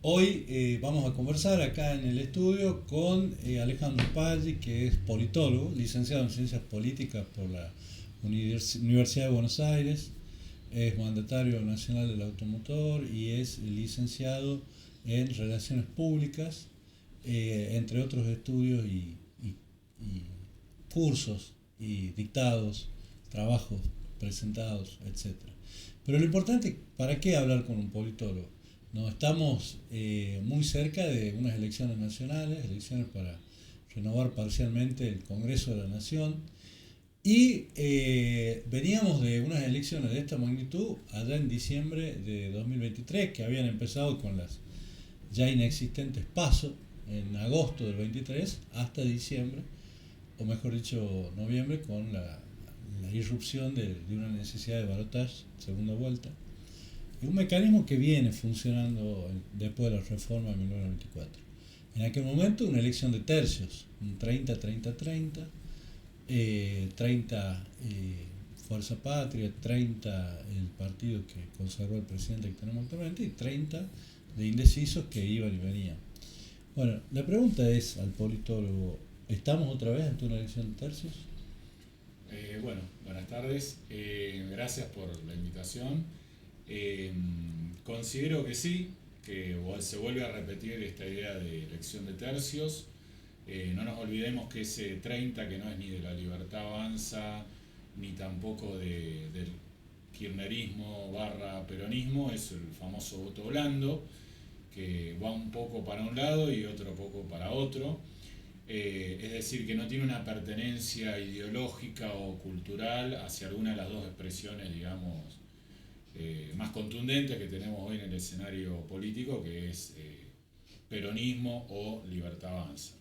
Hoy vamos a conversar acá en el estudio con Alejandro Paggi, que es politólogo, licenciado en Ciencias Políticas por la Universidad de Buenos Aires, es mandatario nacional del automotor y es licenciado en Relaciones Públicas, entre otros estudios y cursos y dictados, trabajos presentados, etcétera. Pero lo importante, ¿para qué hablar con un politólogo? No, estamos muy cerca de unas elecciones nacionales, elecciones para renovar parcialmente el Congreso de la Nación. Y veníamos de unas elecciones de esta magnitud allá en diciembre de 2023, que habían empezado con las ya inexistentes PASO en agosto del 23 hasta diciembre, o mejor dicho, noviembre, con la irrupción de una necesidad de balotaje, segunda vuelta. Es un mecanismo que viene funcionando después de la reforma de 1994. En aquel momento una elección de tercios, un 30-30-30, 30 Fuerza Patria, 30 el partido que conservó el presidente que tenemos actualmente y 30 de indecisos que iban y venían. Bueno, la pregunta es al politólogo, ¿estamos otra vez ante una elección de tercios? Buenas tardes. Gracias por la invitación. Eh, Considero que sí, que se vuelve a repetir esta idea de elección de tercios. No nos olvidemos que ese 30, que no es ni de la Libertad Avanza, ni tampoco del kirchnerismo barra peronismo, es el famoso voto blando, que va un poco para un lado y otro poco para otro. Es decir, que no tiene una pertenencia ideológica o cultural hacia alguna de las dos expresiones, digamos, más contundentes que tenemos hoy en el escenario político, que es peronismo o libertad avanza.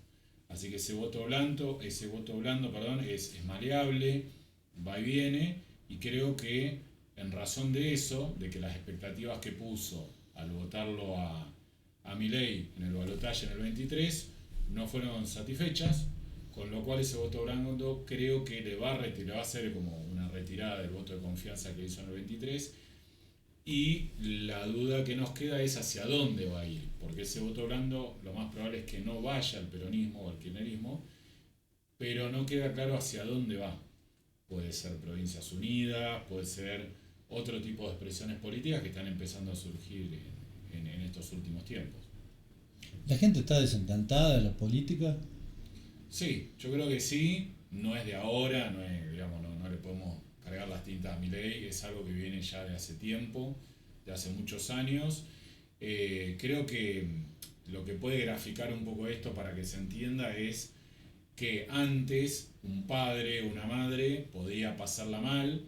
Así que ese voto blando, perdón, es maleable, va y viene, y creo que en razón de eso, de que las expectativas que puso al votarlo a Milei en el balotaje en el 23 no fueron satisfechas, con lo cual ese voto blando creo que le va a hacer como una retirada del voto de confianza que hizo en el 23, y la duda que nos queda es hacia dónde va a ir, porque ese voto blando lo más probable es que no vaya al peronismo o al kirchnerismo, pero no queda claro hacia dónde va. Puede ser Provincias Unidas, puede ser otro tipo de expresiones políticas que están empezando a surgir en estos últimos tiempos. ¿La gente está desencantada de la política? Sí, yo creo que sí, no es de ahora, no, es, digamos, no le podemos cargar las tintas a Milei, es algo que viene ya de hace tiempo, de hace muchos años. Creo que lo que puede graficar un poco esto para que se entienda es que antes un padre o una madre podía pasarla mal,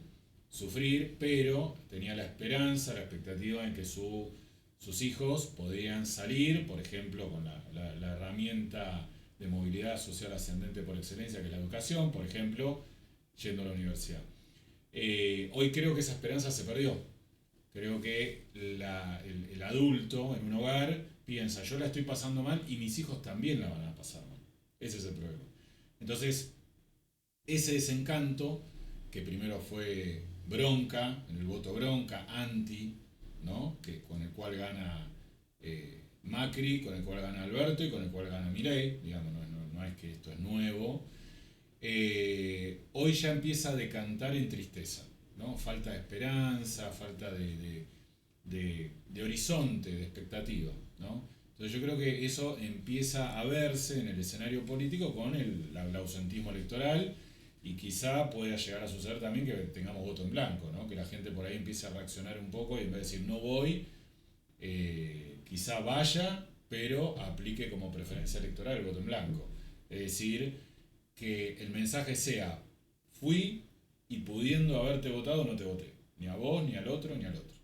sufrir, pero tenía la esperanza, la expectativa en que sus hijos podían salir, por ejemplo, con la herramienta de movilidad social ascendente por excelencia, que es la educación, por ejemplo, yendo a la universidad. Hoy creo que esa esperanza se perdió. Creo que el adulto en un hogar piensa, yo la estoy pasando mal y mis hijos también la van a pasar mal. Ese es el problema. Entonces, ese desencanto, que primero fue bronca, en el voto bronca, anti, ¿no? Con el cual gana Macri, con el cual gana Alberto y con el cual gana Milei, digamos, no es que esto es nuevo, hoy ya empieza a decantar en tristeza, ¿no? Falta de esperanza, falta de horizonte, de expectativa, ¿no? Entonces yo creo que eso empieza a verse en el escenario político con el ausentismo electoral, y quizá pueda llegar a suceder también que tengamos voto en blanco, ¿no? Que la gente por ahí empiece a reaccionar un poco y en vez de decir no voy, quizá vaya, pero aplique como preferencia electoral el voto en blanco. Es decir, que el mensaje sea, fui y pudiendo haberte votado no te voté, ni a vos, ni al otro, ni al otro.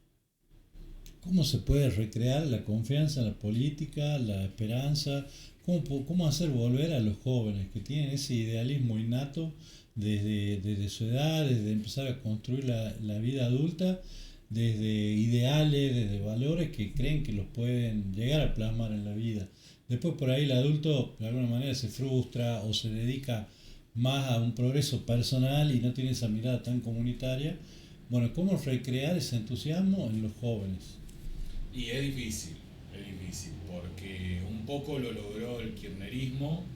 ¿Cómo se puede recrear la confianza en la política, la esperanza? ¿Cómo hacer volver a los jóvenes que tienen ese idealismo innato desde su edad, desde empezar a construir la vida adulta, desde ideales, desde valores que creen que los pueden llegar a plasmar en la vida? Después por ahí el adulto de alguna manera se frustra o se dedica más a un progreso personal y no tiene esa mirada tan comunitaria. Bueno, ¿cómo recrear ese entusiasmo en los jóvenes? Y es es difícil, porque un poco lo logró el kirchnerismo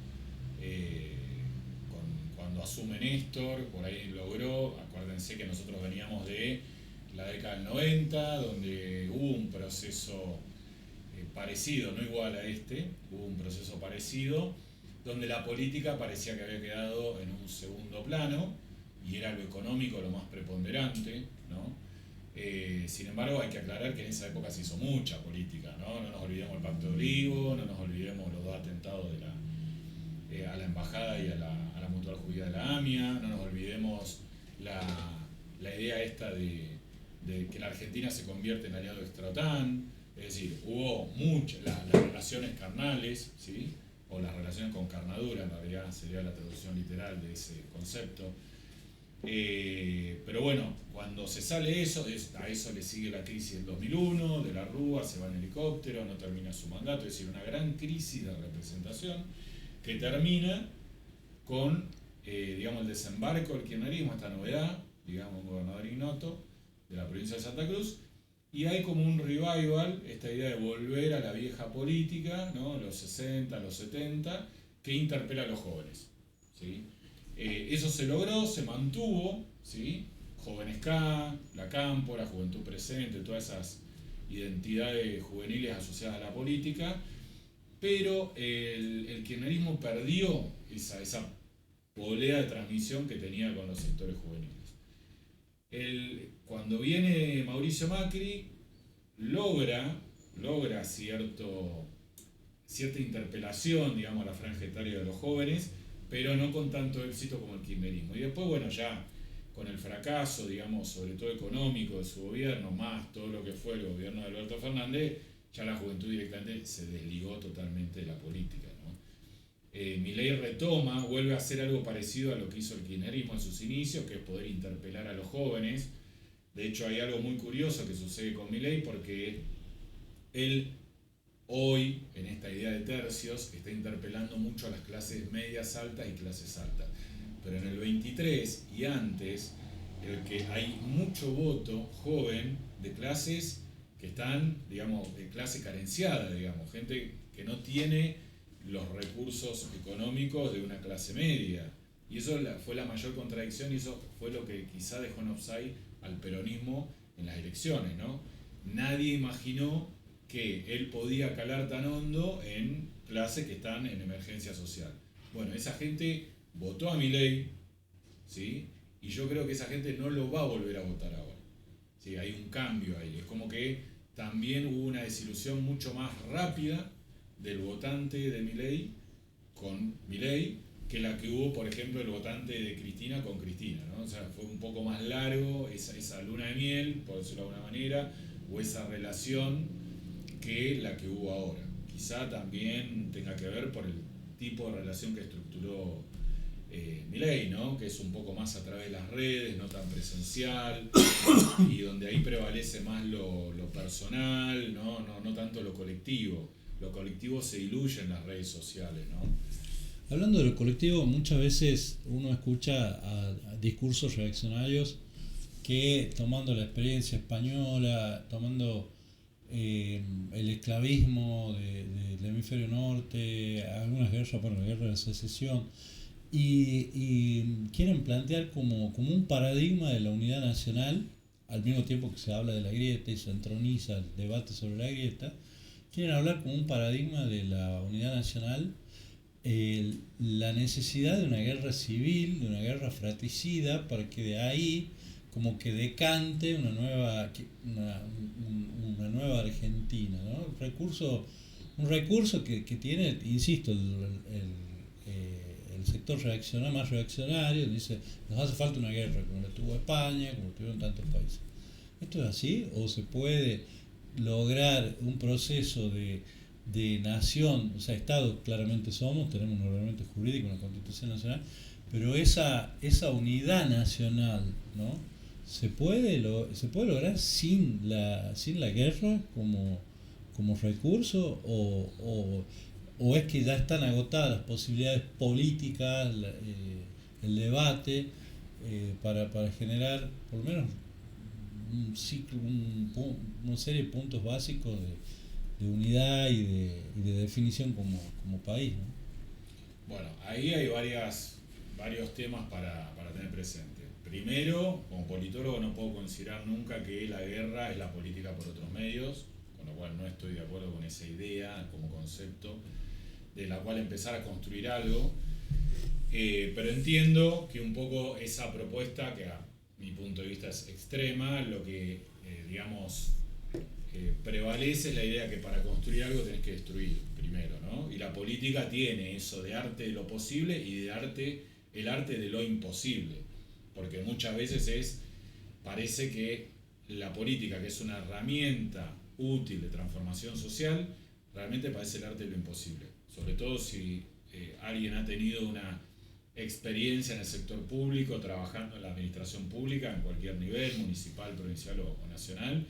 cuando asume Néstor, por ahí logró, acuérdense que nosotros veníamos de la década del 90, donde hubo un proceso parecido, no igual a este, hubo un proceso parecido, donde la política parecía que había quedado en un segundo plano y era lo económico lo más preponderante, ¿no? Sin embargo, hay que aclarar que en esa época se hizo mucha política, ¿no? No nos olvidemos el Pacto de Olivo, no nos olvidemos los dos atentados a la embajada y a la Mutual Judía de la AMIA, no nos olvidemos la idea esta de que la Argentina se convierte en aliado extra-OTAN, es decir, hubo las relaciones carnales, ¿sí? O las relaciones con carnadura, en realidad sería la traducción literal de ese concepto. Pero bueno, cuando se sale eso, a eso le sigue la crisis del 2001, de la Rúa, se va en helicóptero, no termina su mandato, es decir, una gran crisis de representación que termina con, digamos, el desembarco del kirchnerismo, esta novedad, digamos, un gobernador ignoto de la provincia de Santa Cruz, y hay como un revival, esta idea de volver a la vieja política, ¿no? Los 60, los 70, que interpela a los jóvenes, ¿sí? Eso se logró, se mantuvo, ¿sí? Jóvenes K, la Campo, la Juventud Presente, todas esas identidades juveniles asociadas a la política, pero el kirchnerismo perdió esa polea de transmisión que tenía con los sectores juveniles. Cuando viene Mauricio Macri, logra cierta interpelación, digamos, a la franja etaria de los jóvenes, pero no con tanto éxito como el kirchnerismo. Y después, bueno, ya con el fracaso, digamos, sobre todo económico de su gobierno, más todo lo que fue el gobierno de Alberto Fernández, ya la juventud directamente se desligó totalmente de la política, ¿no? Milei retoma, vuelve a hacer algo parecido a lo que hizo el kirchnerismo en sus inicios, que es poder interpelar a los jóvenes. De hecho, hay algo muy curioso que sucede con Milei, porque él hoy, en esta idea de tercios, está interpelando mucho a las clases medias altas y clases altas. Pero en el 23 y antes, el que hay mucho voto joven de clases que están, digamos, de clase carenciada, digamos, gente que no tiene los recursos económicos de una clase media. Y eso fue la mayor contradicción y eso fue lo que quizá dejó en offside al peronismo en las elecciones, ¿no? Nadie imaginó que él podía calar tan hondo en clases que están en emergencia social. Bueno, esa gente votó a Milei, ¿sí? Y yo creo que esa gente no lo va a volver a votar ahora. ¿Sí? Hay un cambio ahí. Es como que también hubo una desilusión mucho más rápida del votante de Milei con Milei que la que hubo, por ejemplo, el votante de Cristina con Cristina, ¿no? O sea, fue un poco más largo esa luna de miel, por decirlo de alguna manera, o esa relación que la que hubo ahora. Quizá también tenga que ver por el tipo de relación que estructuró Milei, ¿no? Que es un poco más a través de las redes, no tan presencial, y donde ahí prevalece más lo personal, no tanto lo colectivo. Lo colectivo se diluye en las redes sociales, ¿no? Hablando de lo colectivo, muchas veces uno escucha a discursos reaccionarios que, tomando la experiencia española, tomando el esclavismo del hemisferio norte, algunas guerras, bueno, la guerra de secesión, y quieren plantear como un paradigma de la unidad nacional, al mismo tiempo que se habla de la grieta y se entroniza el debate sobre la grieta, quieren hablar como un paradigma de la unidad nacional, la necesidad de una guerra civil, de una guerra fratricida, para que de ahí como que decante una nueva Argentina, ¿no? Un recurso que tiene, insisto, el sector más reaccionario, dice, nos hace falta una guerra, como la tuvo España, como tuvieron tantos países. ¿Esto es así? ¿O se puede lograr un proceso de nación? O sea, Estado claramente somos, tenemos un ordenamiento jurídico, una Constitución nacional, pero esa unidad nacional, ¿no? ¿Se puede lograr sin la guerra como recurso? ¿O es que ya están agotadas las posibilidades políticas, el debate, para generar por lo menos un ciclo, una serie de puntos básicos de unidad y de definición como país, ¿no? Bueno, ahí hay varios temas para tener presente. Primero, como politólogo no puedo considerar nunca que la guerra es la política por otros medios, con lo cual no estoy de acuerdo con esa idea como concepto de la cual empezar a construir algo. Pero entiendo que un poco esa propuesta, que a mi punto de vista es extrema, lo que, digamos, prevalece es la idea que para construir algo tenés que destruir primero, ¿no? Y la política tiene eso de arte de lo posible y de el arte de lo imposible, porque muchas veces parece que la política, que es una herramienta útil de transformación social, realmente parece el arte de lo imposible, sobre todo si alguien ha tenido una experiencia en el sector público, trabajando en la administración pública en cualquier nivel, municipal, provincial o nacional,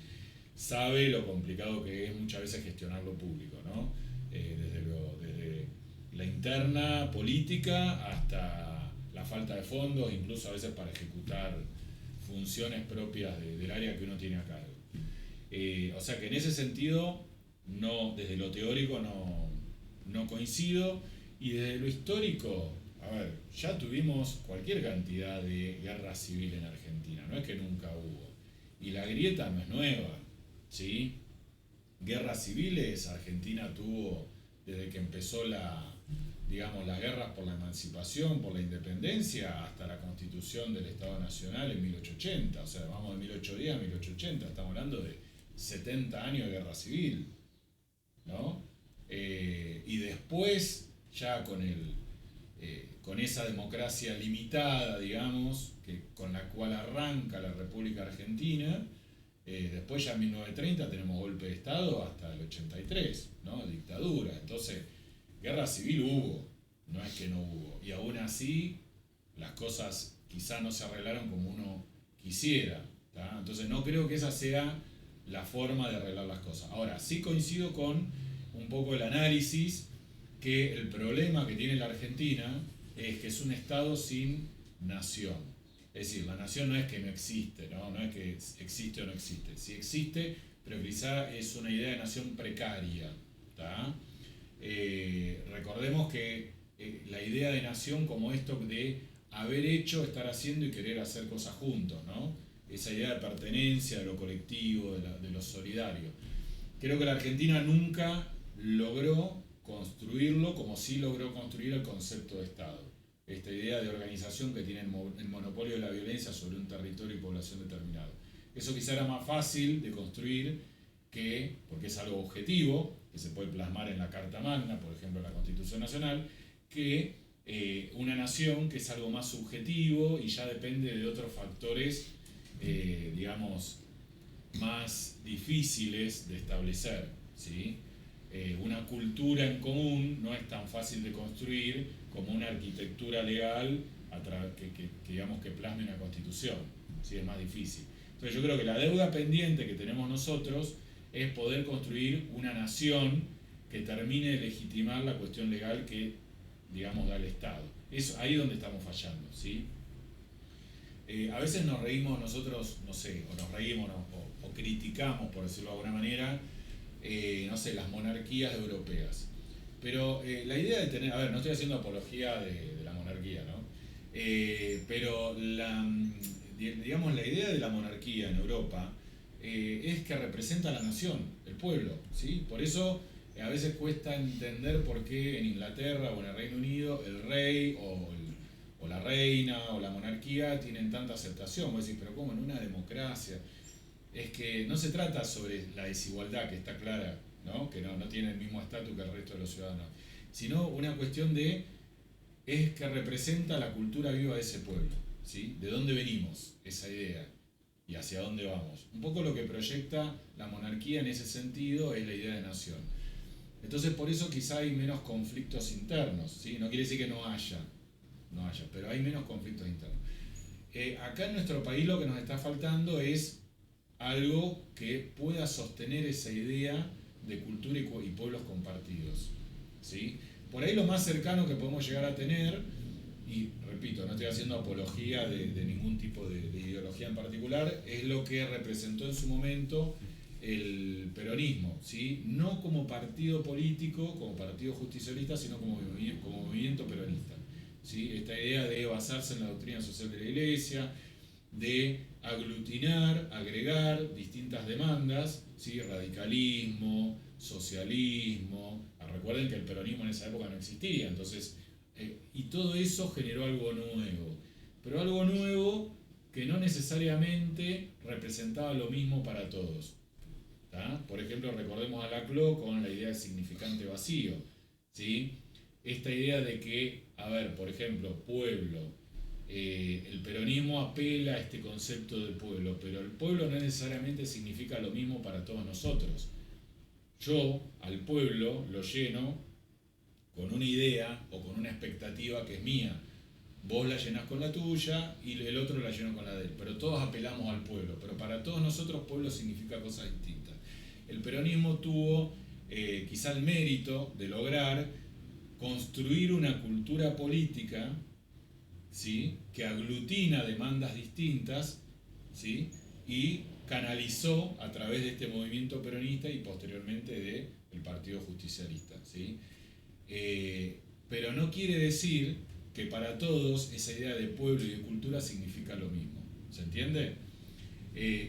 sabe lo complicado que es muchas veces gestionar lo público, ¿no? Desde la interna política hasta la falta de fondos, incluso a veces para ejecutar funciones propias del área que uno tiene a cargo. O sea que en ese sentido, no, desde lo teórico no coincido, y desde lo histórico, a ver, ya tuvimos cualquier cantidad de guerra civil en Argentina, no es que nunca hubo, y la grieta no es nueva, ¿sí? Guerras civiles Argentina tuvo desde que empezó digamos, las guerras por la emancipación, por la independencia, hasta la constitución del Estado Nacional en 1880, o sea, vamos de 1810 a 1880, estamos hablando de 70 años de guerra civil, ¿no? Y después, ya con esa democracia limitada, digamos, con la cual arranca la República Argentina, después ya en 1930 tenemos golpe de Estado hasta el 83, ¿no? Dictadura. Entonces, guerra civil hubo, no es que no hubo. Y aún así, las cosas quizá no se arreglaron como uno quisiera, ¿tá? Entonces, no creo que esa sea la forma de arreglar las cosas. Ahora, sí coincido con un poco el análisis que el problema que tiene la Argentina es que es un Estado sin nación. Es decir, la nación no es que no existe, no es que existe o no existe. Sí existe, pero quizá es una idea de nación precaria, ¿tá? Recordemos que la idea de nación como esto de haber hecho, estar haciendo y querer hacer cosas juntos, ¿no? Esa idea de pertenencia, de lo colectivo, de lo solidario. Creo que la Argentina nunca logró construirlo como sí logró construir el concepto de Estado. Esta idea de organización que tiene el monopolio de la violencia sobre un territorio y población determinado. Eso quizá era más fácil de construir porque es algo objetivo, que se puede plasmar en la Carta Magna, por ejemplo en la Constitución Nacional, que una nación que es algo más subjetivo y ya depende de otros factores, digamos, más difíciles de establecer, ¿sí? Una cultura en común no es tan fácil de construir como una arquitectura legal digamos, que plasme una constitución, ¿sí? Es más difícil. Entonces yo creo que la deuda pendiente que tenemos nosotros es poder construir una nación que termine de legitimar la cuestión legal que, digamos, da el Estado. Es ahí donde estamos fallando, ¿sí? A veces nos reímos nosotros, no sé, o nos reímos o criticamos, por decirlo de alguna manera, no sé, las monarquías europeas. Pero la idea de tener, a ver, no estoy haciendo apología de la monarquía, ¿no? Pero digamos, la idea de la monarquía en Europa es que representa a la nación, el pueblo, ¿sí? Por eso a veces cuesta entender por qué en Inglaterra o en el Reino Unido el rey o la reina o la monarquía tienen tanta aceptación. Vos decís, pero ¿cómo en una democracia? Es que no se trata sobre la desigualdad, que está clara, ¿no? Que no tiene el mismo estatus que el resto de los ciudadanos, sino una cuestión es que representa la cultura viva de ese pueblo, ¿sí? ¿De dónde venimos? Esa idea. ¿Y hacia dónde vamos? Un poco lo que proyecta la monarquía en ese sentido es la idea de nación. Entonces por eso quizá hay menos conflictos internos, ¿sí? No quiere decir que no haya, pero hay menos conflictos internos. Acá en nuestro país lo que nos está faltando es algo que pueda sostener esa idea de cultura y pueblos compartidos, ¿sí? Por ahí lo más cercano que podemos llegar a tener, y repito, no estoy haciendo apología de ningún tipo de ideología en particular, es lo que representó en su momento el peronismo, ¿sí? No como partido político, como partido justicialista, sino como movimiento peronista, ¿sí? Esta idea de basarse en la doctrina social de la Iglesia, de aglutinar, agregar distintas demandas, ¿sí? Radicalismo, socialismo. Recuerden que el peronismo en esa época no existía, entonces, y todo eso generó algo nuevo, pero algo nuevo que no necesariamente representaba lo mismo para todos. ¿Tá? Por ejemplo, recordemos a Laclau con la idea de significante vacío, ¿sí? Esta idea de que, a ver, por ejemplo, pueblo, el peronismo apela a este concepto del pueblo, pero el pueblo no necesariamente significa lo mismo para todos nosotros. Yo al pueblo lo lleno con una idea o con una expectativa que es mía. Vos la llenás con la tuya y el otro la llenó con la de él. Pero todos apelamos al pueblo. Pero para todos nosotros pueblo significa cosas distintas. El peronismo tuvo quizá el mérito de lograr construir una cultura política, ¿sí? Que aglutina demandas distintas, ¿sí? Y canalizó a través de este movimiento peronista y posteriormente del Partido Justicialista, ¿sí? Pero no quiere decir que para todos esa idea de pueblo y de cultura significa lo mismo. ¿Se entiende?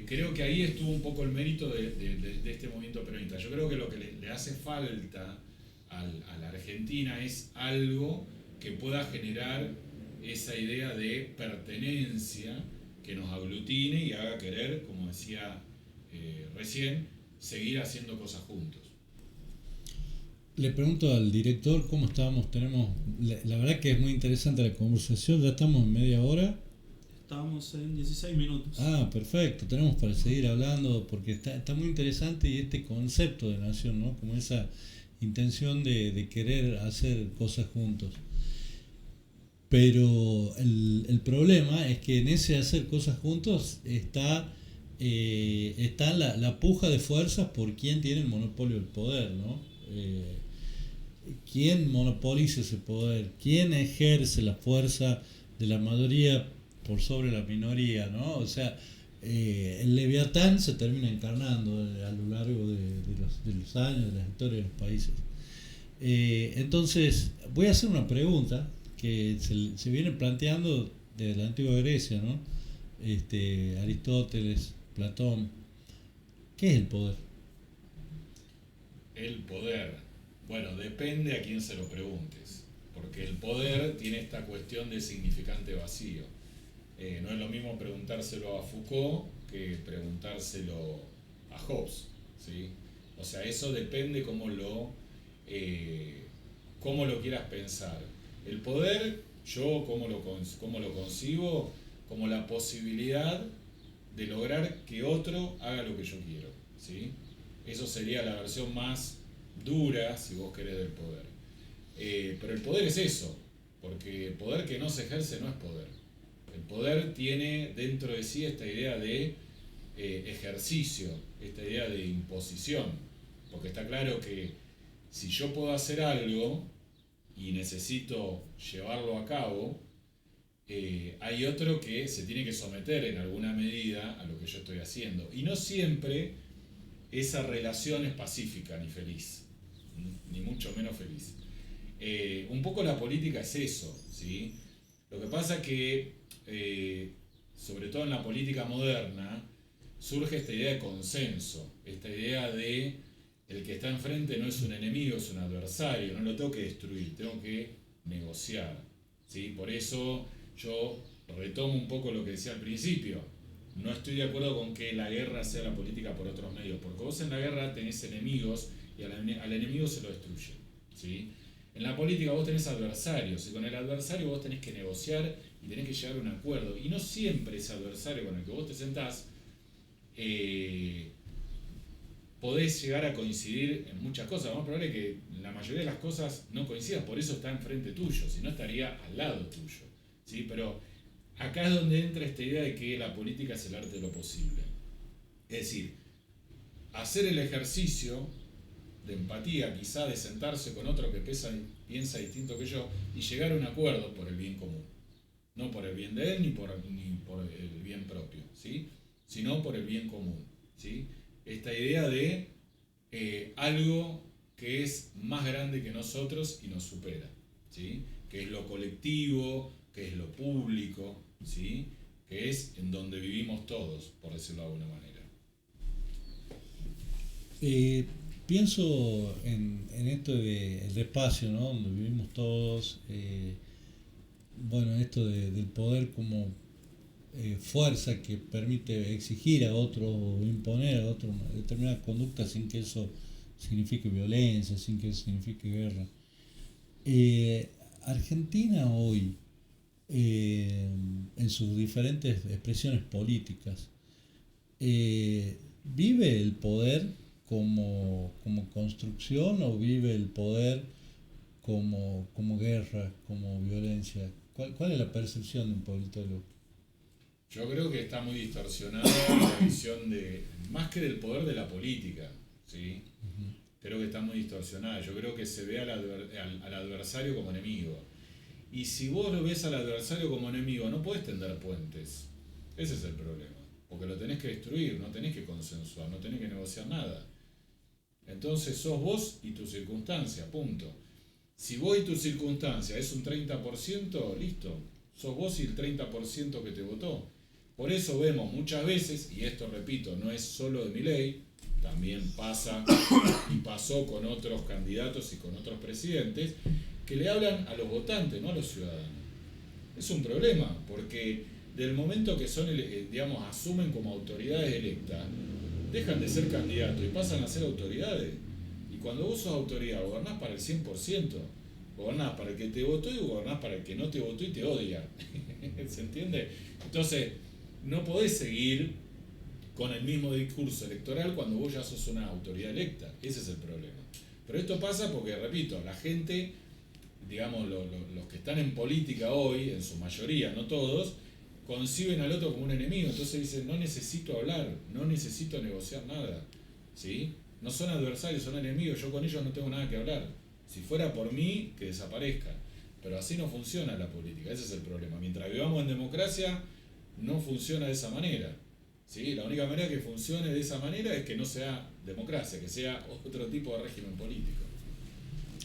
Creo que ahí estuvo un poco el mérito de este movimiento peronista. Yo creo que lo que le hace falta a la Argentina es algo que pueda generar esa idea de pertenencia que nos aglutine y haga querer, como decía recién, seguir haciendo cosas juntos. Le pregunto al director cómo estábamos. La verdad que es muy interesante la conversación. Ya estamos en media hora. Estábamos en 16 minutos. Ah, perfecto. Tenemos para seguir hablando porque está muy interesante y este concepto de nación, ¿no? Como esa intención de querer hacer cosas juntos. Pero el problema es que en ese hacer cosas juntos está la puja de fuerzas por quién tiene el monopolio del poder, ¿no? ¿Quién monopoliza ese poder? ¿Quién ejerce la fuerza de la mayoría por sobre la minoría, ¿no? O sea, el Leviatán se termina encarnando a lo largo de los años, de la historia de los países. Entonces, voy a hacer una pregunta que se viene planteando desde la antigua Grecia, ¿no? Aristóteles, Platón. ¿Qué es el poder? El poder, bueno, depende a quién se lo preguntes, porque el poder tiene esta cuestión de significante vacío. No es lo mismo preguntárselo a Foucault que preguntárselo a Hobbes, ¿sí? O sea, eso depende cómo lo quieras pensar. El poder, yo cómo lo concibo, como la posibilidad de lograr que otro haga lo que yo quiero, ¿sí? Eso sería la versión más dura, si vos querés, del poder. Pero el poder es eso, porque el poder que no se ejerce no es poder. El poder tiene dentro de sí esta idea de ejercicio, esta idea de imposición, porque está claro que si yo puedo hacer algo y necesito llevarlo a cabo, hay otro que se tiene que someter en alguna medida a lo que yo estoy haciendo. Y no siempre esa relación es pacífica ni feliz, ni mucho menos feliz. Un poco la política es eso, ¿sí? Lo que pasa es que, sobre todo en la política moderna, surge esta idea de consenso, esta idea de el que está enfrente no es un enemigo, es un adversario, no lo tengo que destruir, tengo que negociar, ¿sí? Por eso yo retomo un poco lo que decía al principio. No estoy de acuerdo con que la guerra sea la política por otros medios, porque vos en la guerra tenés enemigos y al enemigo se lo destruye, ¿sí? En la política vos tenés adversarios y con el adversario vos tenés que negociar y tenés que llegar a un acuerdo. Y no siempre ese adversario con el que vos te sentás podés llegar a coincidir en muchas cosas. Lo más probable es que la mayoría de las cosas no coincidan, por eso está enfrente tuyo, si no estaría al lado tuyo, ¿sí? Pero acá es donde entra esta idea de que la política es el arte de lo posible. Es decir, hacer el ejercicio de empatía, quizá de sentarse con otro que piensa distinto que yo y llegar a un acuerdo por el bien común. No por el bien de él ni por el bien propio, ¿sí? Sino por el bien común, ¿sí? esta idea de algo que es más grande que nosotros y nos supera, ¿sí? Que es lo colectivo, que es lo público, ¿sí? Que es en donde vivimos todos, por decirlo de alguna manera. Pienso en esto del espacio, ¿no? Donde vivimos todos, bueno, esto del poder como fuerza que permite exigir a otro o imponer a otro una determinada conducta sin que eso signifique violencia, sin que eso signifique guerra. Argentina hoy, en sus diferentes expresiones políticas, ¿vive el poder como construcción o vive el poder como guerra, como violencia? ¿Cuál es la percepción de un politólogo? Yo creo que está muy distorsionada la visión de, más que del poder de la política, ¿sí? Creo que está muy distorsionada. Yo creo que se ve al adversario como enemigo. Y si vos lo ves al adversario como enemigo, no podés tender puentes. Ese es el problema. Porque lo tenés que destruir, no tenés que consensuar, no tenés que negociar nada. Entonces sos vos y tu circunstancia, punto. Si vos y tu circunstancia es un 30%, listo. Sos vos y el 30% que te votó. Por eso vemos muchas veces, y esto repito, no es solo de Milei, también pasa y pasó con otros candidatos y con otros presidentes, que le hablan a los votantes, no a los ciudadanos. Es un problema, porque del momento que son, digamos, asumen como autoridades electas, dejan de ser candidatos y pasan a ser autoridades. Y cuando vos sos autoridad, gobernás para el 100%, gobernás para el que te votó y gobernás para el que no te votó y te odia. ¿Se entiende? Entonces, no podés seguir con el mismo discurso electoral cuando vos ya sos una autoridad electa. Ese es el problema. Pero esto pasa porque, repito, la gente, digamos, los que están en política hoy, en su mayoría, no todos, conciben al otro como un enemigo. Entonces dicen, no necesito hablar, no necesito negociar nada, ¿sí? No son adversarios, son enemigos, yo con ellos no tengo nada que hablar. Si fuera por mí, que desaparezca. Pero así no funciona la política, ese es el problema. Mientras vivamos en democracia, no funciona de esa manera, ¿sí? La única manera que funcione de esa manera es que no sea democracia, que sea otro tipo de régimen político.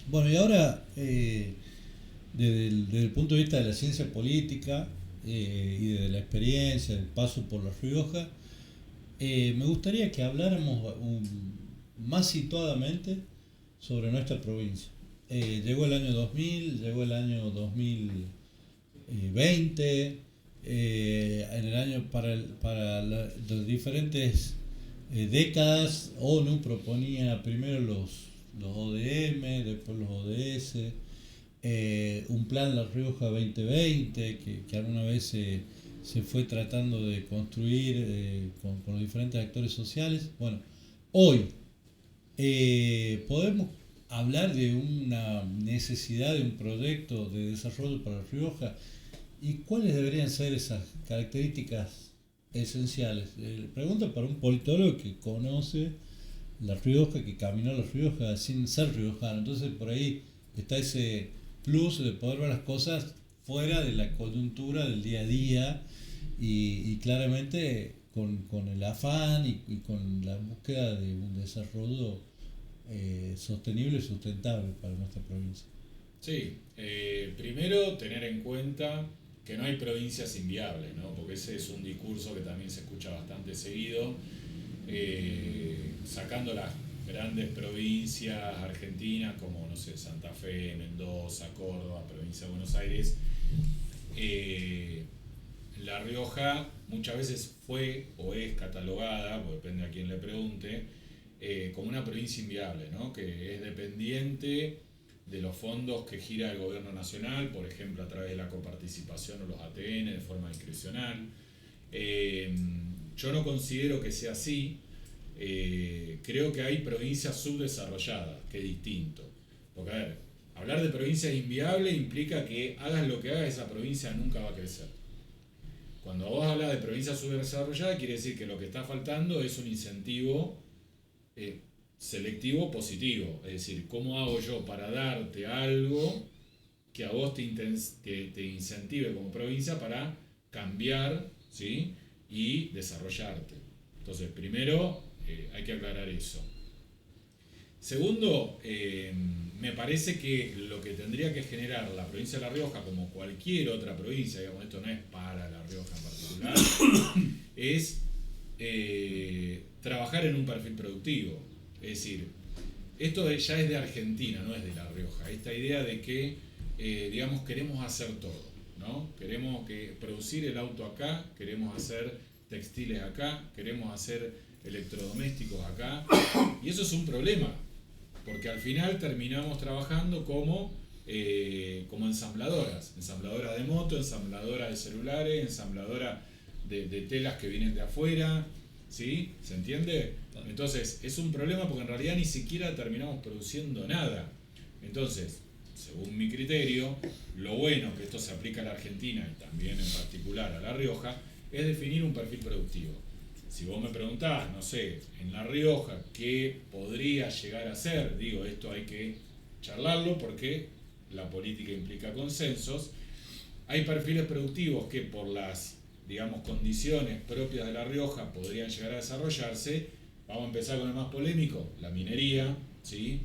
Bueno, y ahora, desde el punto de vista de la ciencia política y de la experiencia, del paso por La Rioja, me gustaría que habláramos más situadamente sobre nuestra provincia. Llegó el año 2000, llegó el año 2020, en el año para las diferentes décadas, ONU proponía primero los ODM, después los ODS, un plan La Rioja 2020 que alguna vez se fue tratando de construir con los diferentes actores sociales. Bueno, hoy podemos hablar de una necesidad de un proyecto de desarrollo para La Rioja y cuáles deberían ser esas características esenciales. Pregunta para un politólogo que conoce La Rioja, que caminó La Rioja sin ser riojano. Entonces por ahí está ese plus de poder ver las cosas fuera de la coyuntura del día a día y claramente con el afán y con la búsqueda de un desarrollo sostenible y sustentable para nuestra provincia. Sí, primero tener en cuenta que no hay provincias inviables, ¿no? Porque ese es un discurso que también se escucha bastante seguido, sacando las grandes provincias argentinas como, no sé, Santa Fe, Mendoza, Córdoba, provincia de Buenos Aires. La Rioja muchas veces fue o es catalogada, pues depende a quién le pregunte, como una provincia inviable, ¿no? Que es dependiente de los fondos que gira el gobierno nacional, por ejemplo a través de la coparticipación o los ATN de forma discrecional. Yo no considero que sea así. Creo que hay provincias subdesarrolladas, que es distinto. Porque, a ver, hablar de provincias inviables implica que hagas lo que hagas, esa provincia nunca va a crecer. Cuando vos hablas de provincias subdesarrolladas, quiere decir que lo que está faltando es un incentivo selectivo positivo. Es decir, ¿cómo hago yo para darte algo que a vos te incentive como provincia para cambiar, ¿sí? Y desarrollarte? Entonces, primero, hay que aclarar eso. Segundo, me parece que lo que tendría que generar la provincia de La Rioja, como cualquier otra provincia, digamos, esto no es para La Rioja en particular, es trabajar en un perfil productivo. Es decir, esto ya es de Argentina, no es de La Rioja. Esta idea de que, digamos, queremos hacer todo, ¿no? Queremos producir el auto acá, queremos hacer textiles acá, queremos hacer electrodomésticos acá, y eso es un problema, porque al final terminamos trabajando como ensambladoras de moto, ensambladoras de celulares, ensambladoras de telas que vienen de afuera, ¿sí? ¿Se entiende? Entonces es un problema porque en realidad ni siquiera terminamos produciendo nada. Entonces, según mi criterio, lo bueno que esto se aplica a la Argentina y también en particular a La Rioja es definir un perfil productivo. Si vos me preguntás, no sé, en La Rioja, ¿qué podría llegar a ser? Digo, esto hay que charlarlo porque la política implica consensos. Hay perfiles productivos que por las, digamos, condiciones propias de La Rioja podrían llegar a desarrollarse. Vamos a empezar con el más polémico, la minería, ¿sí?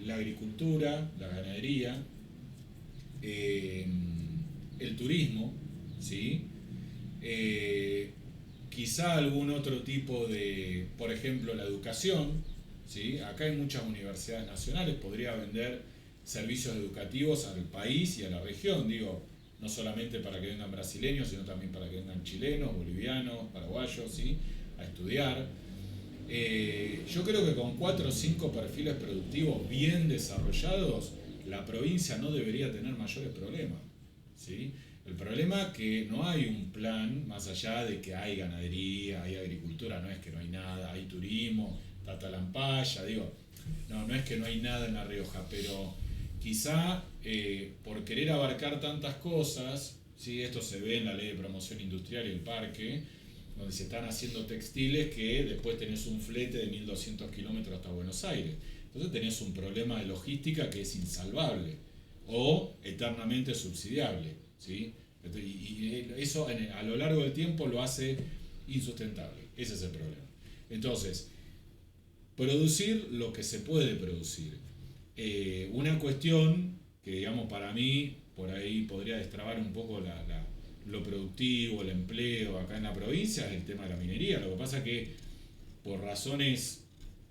La agricultura, la ganadería, el turismo, ¿sí? Quizá algún otro tipo de, por ejemplo, la educación, ¿sí? Acá hay muchas universidades nacionales, podría vender servicios educativos al país y a la región, digo, no solamente para que vengan brasileños, sino también para que vengan chilenos, bolivianos, paraguayos, ¿sí? A estudiar. Yo creo que con 4 o 5 perfiles productivos bien desarrollados, la provincia no debería tener mayores problemas, ¿sí? El problema es que no hay un plan más allá de que hay ganadería, hay agricultura, no es que no hay nada, hay turismo, Tatalampaya, digo, no es que no hay nada en La Rioja, pero quizá por querer abarcar tantas cosas, ¿sí? Esto se ve en la ley de promoción industrial y el parque, donde se están haciendo textiles que después tenés un flete de 1200 kilómetros hasta Buenos Aires. Entonces tenés un problema de logística que es insalvable o eternamente subsidiable, ¿sí? Y eso a lo largo del tiempo lo hace insustentable. Ese es el problema. Entonces, producir lo que se puede producir. Una cuestión que, digamos, para mí, por ahí podría destrabar un poco lo productivo, el empleo acá en la provincia, es el tema de la minería. Lo que pasa es que, por razones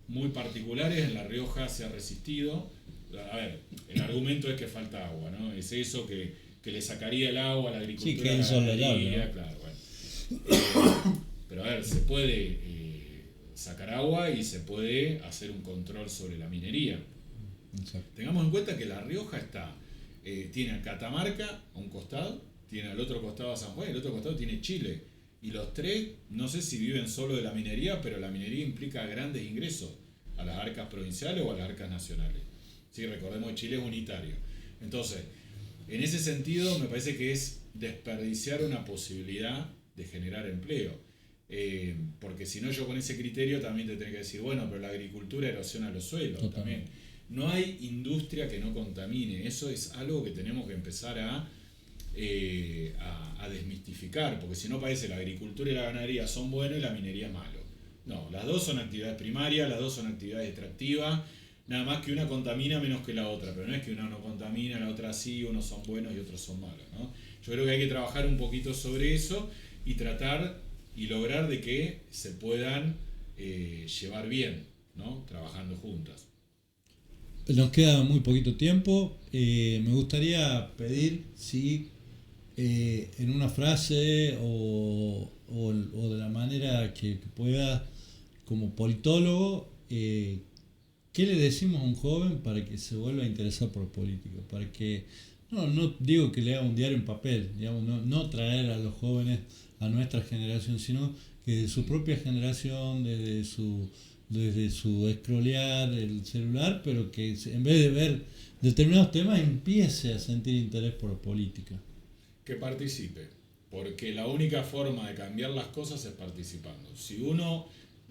muy particulares, en La Rioja se ha resistido. A ver, el argumento es que falta agua, ¿no? Es eso que le sacaría el agua a la agricultura. Sí, que es insolvable, ¿no? Claro, bueno. Pero a ver, se puede sacar agua y se puede hacer un control sobre la minería. Exacto. Tengamos en cuenta que La Rioja tiene a Catamarca a un costado, tiene al otro costado a San Juan y al otro costado tiene Chile. Y los tres, no sé si viven solo de la minería, pero la minería implica grandes ingresos a las arcas provinciales o a las arcas nacionales. Sí, recordemos que Chile es unitario. Entonces, en ese sentido, me parece que es desperdiciar una posibilidad de generar empleo. Porque si no, yo con ese criterio también te tengo que decir, bueno, pero la agricultura erosiona los suelos también. No hay industria que no contamine. Eso es algo que tenemos que empezar a desmistificar, porque si no parece la agricultura y la ganadería son buenos y la minería es malo. No, las dos son actividades primarias, las dos son actividades extractivas, nada más que una contamina menos que la otra, pero no es que una no contamina, la otra sí, unos son buenos y otros son malos, ¿no? Yo creo que hay que trabajar un poquito sobre eso y tratar y lograr de que se puedan llevar bien, ¿no? Trabajando juntas. Nos queda muy poquito tiempo. Me gustaría pedir si en una frase o de la manera que pueda, como politólogo, ¿qué le decimos a un joven para que se vuelva a interesar por política? Para que, no digo que le haga un diario en papel, digamos, no traer a los jóvenes a nuestra generación, sino que de su propia generación, desde su scrollear el celular, pero que en vez de ver determinados temas empiece a sentir interés por política. Que participe, porque la única forma de cambiar las cosas es participando. Si uno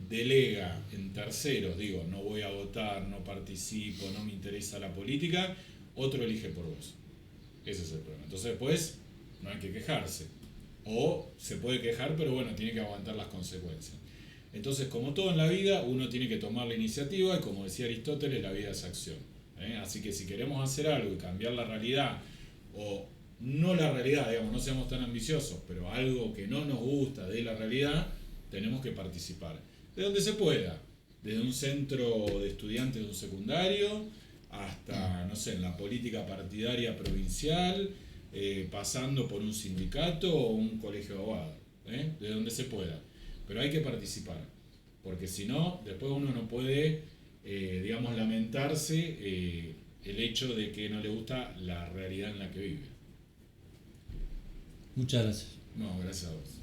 delega en terceros, digo, no voy a votar, no participo, no me interesa la política, otro elige por vos. Ese es el problema. Entonces después no hay que quejarse. O se puede quejar, pero bueno, tiene que aguantar las consecuencias. Entonces, como todo en la vida, uno tiene que tomar la iniciativa y como decía Aristóteles, la vida es acción. Así que si queremos hacer algo y cambiar la realidad, o no la realidad, digamos, no seamos tan ambiciosos, pero algo que no nos gusta de la realidad, tenemos que participar. De donde se pueda, desde un centro de estudiantes de un secundario hasta, no sé, en la política partidaria provincial, pasando por un sindicato o un colegio de abogados, de donde se pueda. Pero hay que participar, porque si no, después uno no puede, digamos, lamentarse el hecho de que no le gusta la realidad en la que vive. Muchas gracias. No, gracias a vos.